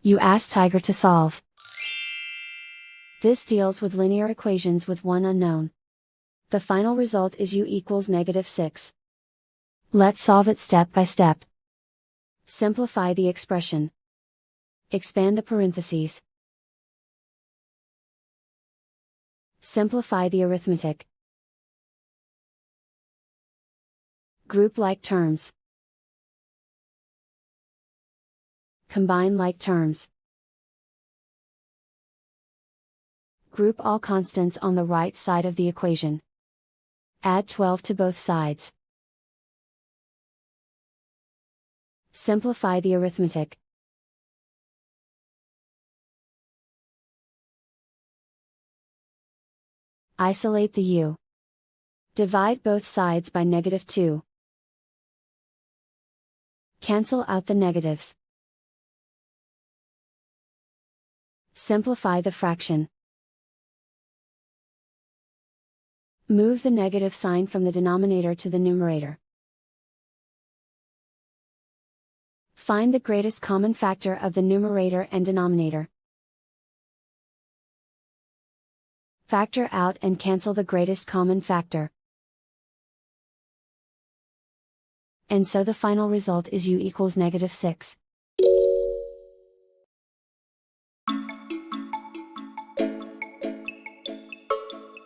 You ask Tiger to solve. This deals with linear equations with one unknown. The final result is u equals -6. Let's solve it step by step. Simplify the expression. Expand the parentheses. Simplify the arithmetic. Group like terms. Combine like terms. Group all constants on the right side of the equation. Add 12 to both sides. Simplify the arithmetic. Isolate the u. Divide both sides by -2. Cancel out the negatives. Simplify the fraction. Move the negative sign from the denominator to the numerator. Find the greatest common factor of the numerator and denominator. Factor out and cancel the greatest common factor. And so the final result is u equals -6.